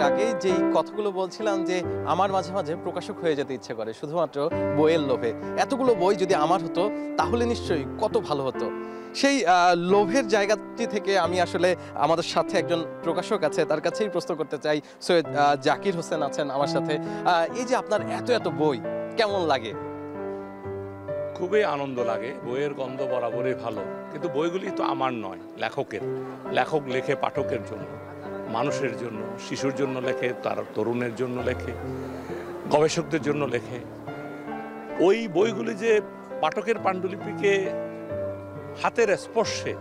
আগে যেই কথাগুলো বলছিলাম যে আমার মাঝে মাঝে প্রকাশক হয়ে যেতে ইচ্ছে করে শুধুমাত্র বইয়ের লোভে। এতগুলো বই যদি আমার হতো তাহলে নিশ্চয়ই কত ভালো হতো। সেই লোভের জায়গাটি থেকে আমি আসলে আমাদের সাথে একজন প্রকাশক আছে, তার কাছেই প্রশ্ন করতে চাই। সৈয়দ জাকির হোসেন আছেন আমার সাথে। এই যে আপনার এত এত বই কেমন লাগে? খুবই আনন্দ লাগে, বইয়ের গন্ধ বরাবরই ভালো, কিন্তু বইগুলি তো আমার নয়, লেখকের। লেখক লেখে পাঠকের জন্য, মানুষের জন্য, শিশুর জন্য লেখে, তার তরুণের জন্য লেখে, গবেষকদের জন্য লেখে। ওই বইগুলি যে পাঠকের পাণ্ডুলিপিকে হাতের স্পর্শে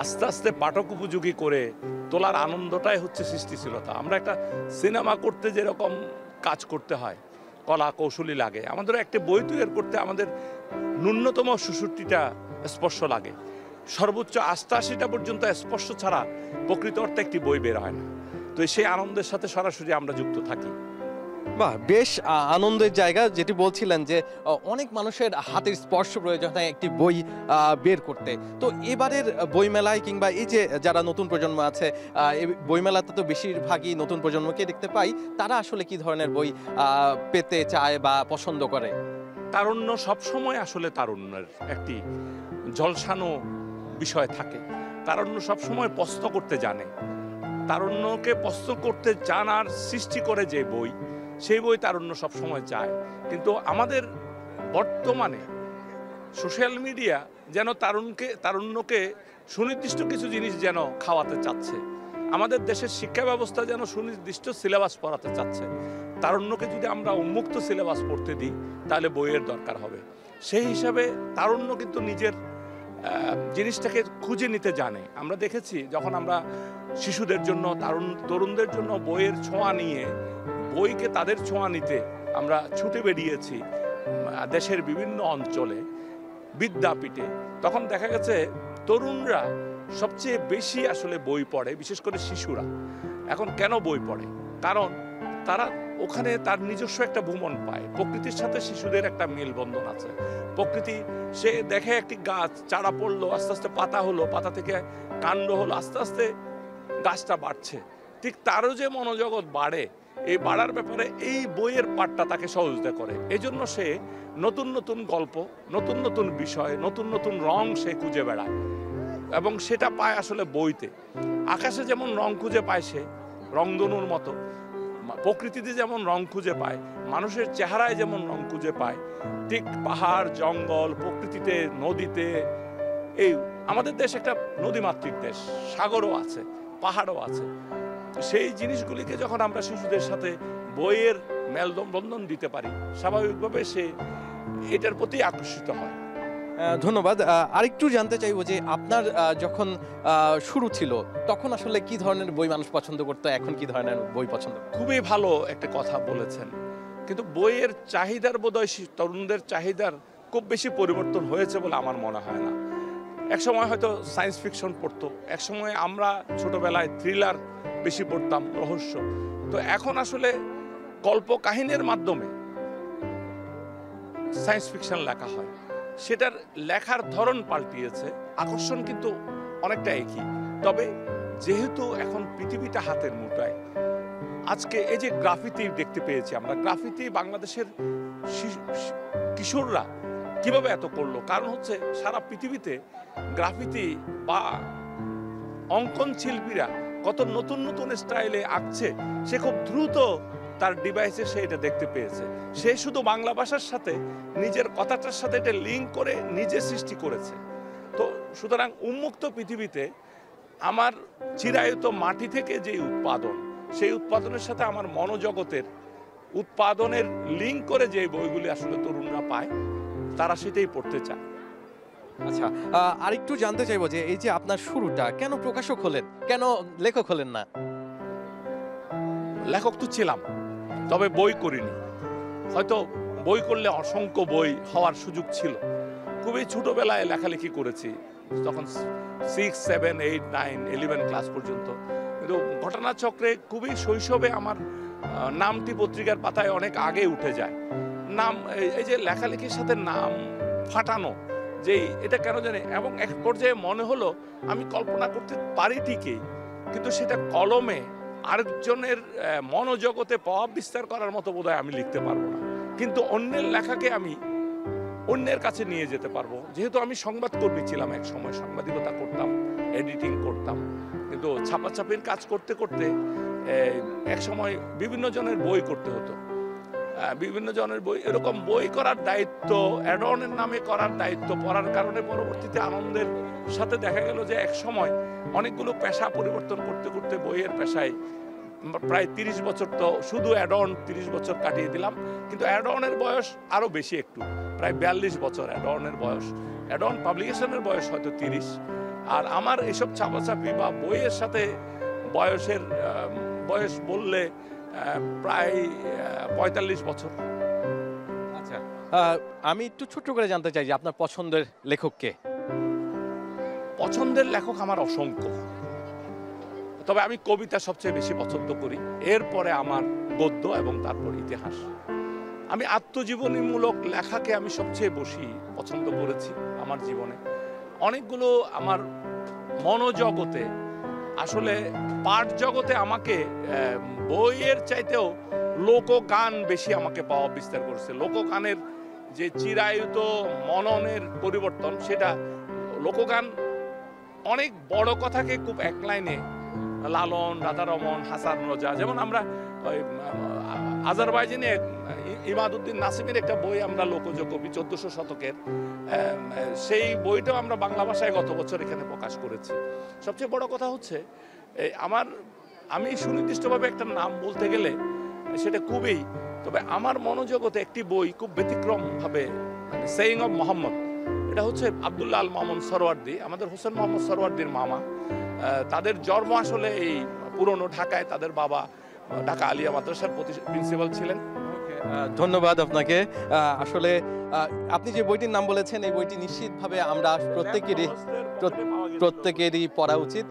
আস্তে আস্তে পাঠক উপযোগী করে তোলার আনন্দটাই হচ্ছে সৃষ্টিশীলতা। আমরা একটা সিনেমা করতে যেরকম কাজ করতে হয়, কলা কৌশলী লাগে, আমাদের একটা বই তৈরি করতে আমাদের ন্যূনতম ৬৬টা স্পর্শ লাগে, সর্বোচ্চ ৮৮টা পর্যন্ত স্পর্শ ছাড়া প্রকৃত অর্থে একটি বই বের হয় না। তো সেই আনন্দের সাথে সরাসরি আমরা যুক্ত থাকি। বাহ, বেশ আনন্দের জায়গা। যেটি বলছিলেন যে অনেক মানুষের হাতের স্পর্শ প্রয়োজন হয় একটি বই বের করতে। তো এবারের বইমেলায় কিংবা এই যে যারা নতুন প্রজন্ম আছে, এই বইমেলাতে তো বেশিরভাগই নতুন প্রজন্মকে দেখতে পাই, তারা আসলে কি ধরনের বই পেতে চায় বা পছন্দ করে? তারুণ্য সবসময় আসলে তারুণ্যের একটি ঝলসানো বিষয় থাকে। তারুণ্য সবসময় প্রশ্ন করতে জানে, তারুণ্যকে প্রশ্ন করতে জানার সৃষ্টি করে যে বই, সেই বই তারুণ্য সবসময় চায়। কিন্তু আমাদের বর্তমানে সোশ্যাল মিডিয়া যেন তারুণ্যকে সুনির্দিষ্ট কিছু জিনিস যেন খাওয়াতে চাচ্ছে, আমাদের দেশের শিক্ষা ব্যবস্থা যেন সুনির্দিষ্ট সিলেবাস পড়াতে চাচ্ছে। তারুণ্যকে যদি আমরা উন্মুক্ত সিলেবাস পড়তে দিই তাহলে বইয়ের দরকার হবে। সেই হিসাবে তারুণ্য কিন্তু নিজের জিনিসটাকে খুঁজে নিতে জানে। আমরা দেখেছি যখন আমরা শিশুদের জন্য, তরুণদের জন্য বইয়ের ছোঁয়া নিয়ে, বইকে তাদের ছোঁয়া নিতে আমরা ছুটে বেরিয়েছি দেশের বিভিন্ন অঞ্চলে, বিদ্যাপীঠে, তখন দেখা গেছে তরুণরা সবচেয়ে বেশি আসলে বই পড়ে, বিশেষ করে শিশুরা। এখন কেন বই পড়ে? কারণ তারা ওখানে তার নিজস্ব একটা ভ্রমণ পায়, প্রকৃতির সাথে শিশুদের একটা মেলবন্ধন আছে। প্রকৃতি, সে দেখে একটি গাছ, চারা পড়লো, আস্তে আস্তে পাতা হলো, পাতা থেকে কাণ্ড হলো, আস্তে আস্তে গাছটা বাড়ছে। ঠিক তারও যে মনোজগৎ বাড়ে, এই বাড়ার ব্যাপারে এই বইয়ের পাঠটা তাকে সহযোগিতা করে। এই জন্য সে নতুন নতুন গল্প, নতুন নতুন বিষয়, নতুন নতুন রং সে খুঁজে বেড়ায়, এবং সেটা পায় আসলে বইতে। আকাশে যেমন রং খুঁজে পায় সে রংধনুর মতো, প্রকৃতিতে যেমন রং খুঁজে পায়, মানুষের চেহারায় যেমন রং খুঁজে পায়, ঠিক পাহাড়, জঙ্গল, প্রকৃতিতে, নদীতে। এই আমাদের দেশ একটা নদীমাতৃক দেশ, সাগরও আছে, পাহাড়ও আছে। সেই জিনিসগুলিকে যখন আমরা শিশুদের সাথে বইয়ের মেলবন্ধন দিতে পারি, স্বাভাবিকভাবে সে এটার প্রতি আকর্ষিত হয়। ধন্যবাদ। আরেকটু জানতে চাইবো যে আপনার যখন শুরু ছিল তখন আসলে কি ধরনের বই মানুষ পছন্দ করতো, এখন কি ধরনের বই পছন্দ? খুবই ভালো একটা কথা বলেছেন, কিন্তু বইয়ের চাহিদার বোধহয় তরুণদের চাহিদার খুব বেশি পরিবর্তন হয়েছে বলে আমার মনে হয় না। একসময় হয়তো সায়েন্স ফিকশন পড়তো, একসময় আমরা ছোটবেলায় থ্রিলার বেশি পড়তাম, রহস্য। তো এখন আসলে গল্প কাহিনীর মাধ্যমে সায়েন্স ফিকশন লেখা হয়, সেটার লেখার ধরন পাল্টিয়েছে, আকর্ষণ কিন্তু অনেকটা একই। তবে যেহেতু এখন পৃথিবীটা হাতের মুঠোয়, আজকে এই যে গ্রাফিতি দেখতে পেয়েছি আমরা, গ্রাফিতি বাংলাদেশের কিশোররা কিভাবে এত করলো? কারণ হচ্ছে সারা পৃথিবীতে গ্রাফিতি বা অঙ্কন শিল্পীরা কত নতুন নতুন স্টাইলে আঁকছে, সে খুব দ্রুত তার ডিভাইসে সে এটা দেখতে পেয়েছে। সে শুধু বাংলা ভাষার সাথে নিজের কথাটার সাথে এটা লিঙ্ক করে নিজে সৃষ্টি করেছে। তো সুতরাং উন্মুক্ত পৃথিবীতে আমার চিরায়ত মাটি থেকে যে উৎপাদন, সেই উৎপাদনের সাথে আমার মনোজগতের উৎপাদনের লিঙ্ক করে যে বইগুলি আসলে তরুণরা পায়, তারা সেটাই পড়তে চায়। আচ্ছা, আরেকটু জানতে চাইবো যে এই যে আপনার শুরুটা, কেন প্রকাশক হলেন, কেন লেখক হলেন না? লেখক তো ছিলাম, তবে বই করিনি। হয়তো বই করলে অসংখ্য বই হওয়ার সুযোগ ছিল। খুবই ছোটবেলায় লেখালেখি করেছি, তখন 6, 7, 8, 9, 11 ক্লাস পর্যন্ত। কিন্তু ঘটনাচক্রে খুবই শৈশবে আমার নামটি পত্রিকার পাতায় অনেক আগে উঠে যায়। নাম, এই যে লেখালেখির সাথে নাম ফাটানো, যে এটা কেন জানি, এবং এক পর্যায়ে মনে হলো আমি কল্পনা করতে পারি ঠিকই, কিন্তু সেটা কলমে আরেকজনের মনোজগতে প্রভাব বিস্তার করার মতো বোধহয় আমি লিখতে পারবো না, কিন্তু অন্যের লেখাকে আমি অন্যের কাছে নিয়ে যেতে পারবো। যেহেতু আমি সংবাদকর্মী ছিলাম, এক সময় সাংবাদিকতা করতাম, এডিটিং করতাম, কিন্তু ছাপাছাপির কাজ করতে করতে এক সময় বিভিন্ন জনের বই করতে হতো, বিভিন্ন জনের বই, এরকম বই করার দায়িত্ব, অ্যাডনের নামে করার দায়িত্ব পড়ার কারণে পরবর্তীতে আনন্দের সাথে দেখা গেল যে এক সময় অনেকগুলো পেশা পরিবর্তন করতে করতে বইয়ের পেশায় প্রায় 30 বছর, তো শুধু অ্যাডন 30 বছর কাটিয়ে দিলাম, কিন্তু অ্যাডনের বয়স আরো বেশি, একটু প্রায় 42 বছর অ্যাডনের বয়স। অ্যাডন পাবলিকেশনের বয়স হয়তো 30, আর আমার এসব ছাপাছাপি বা বইয়ের সাথে বয়স বললে প্রায় 45 বছর। আচ্ছা, আমি একটু ছোট্ট করে জানতে চাই যে আপনার পছন্দের লেখক কে? পছন্দের লেখক আমার অসংখ্য, তবে আমি কবিতা সবচেয়ে বেশি পছন্দ করি, এরপরে আমার গদ্য এবং তারপর ইতিহাস। আমি আত্মজীবনীমূলক লেখাকে আমি সবচেয়ে বেশি পছন্দ করেছি আমার জীবনে। অনেকগুলো আমার মনোজগতে, আসলে পাঠ জগতে আমাকে বইয়ের চাইতেও লোকগান বেশি আমাকে প্রভাব বিস্তার করেছে। লোকগানের যে চিরায়ুত মননের পরিবর্তন, সেটা লোকগান অনেক বড় কথাকে খুব এক লাইনে, লালন, রাধারমন, হাসান রোজা, যেমন আমরা ওই আজারবাইজানে ইমাদউদ্দিন নাসিমের একটা বই আমরা লোকজ কবি 1400 শতকের, সেই বইটাও আমরা বাংলা ভাষায় গত বছর এখানে প্রকাশ করেছি। সবচেয়ে বড় কথা হচ্ছে আমি সুনির্দিষ্টভাবে একটা নাম বলতে গেলে সেটা খুবই, তবে আমার মনোজগতে একটি বই খুব ব্যতিক্রমভাবে, মানে সেইং অফ মোহাম্মদ, এটা হচ্ছে আব্দুল্লাহ আল মামুন সরওয়ার্দী, আমাদের হোসেন মোহাম্মদ সরওয়ার্দীর মামা। তাদের জন্ম আসলে এই পুরনো ঢাকায়, তাদের বাবা ঢাকা আলিয়া মাদ্রাসার প্রিন্সিপাল ছিলেন। ধন্যবাদ আপনাকে। আসলে আপনি যে বইটির নাম বলেছেন, এই বইটি নিশ্চিতভাবে আমরা প্রত্যেকেরই পড়া উচিত।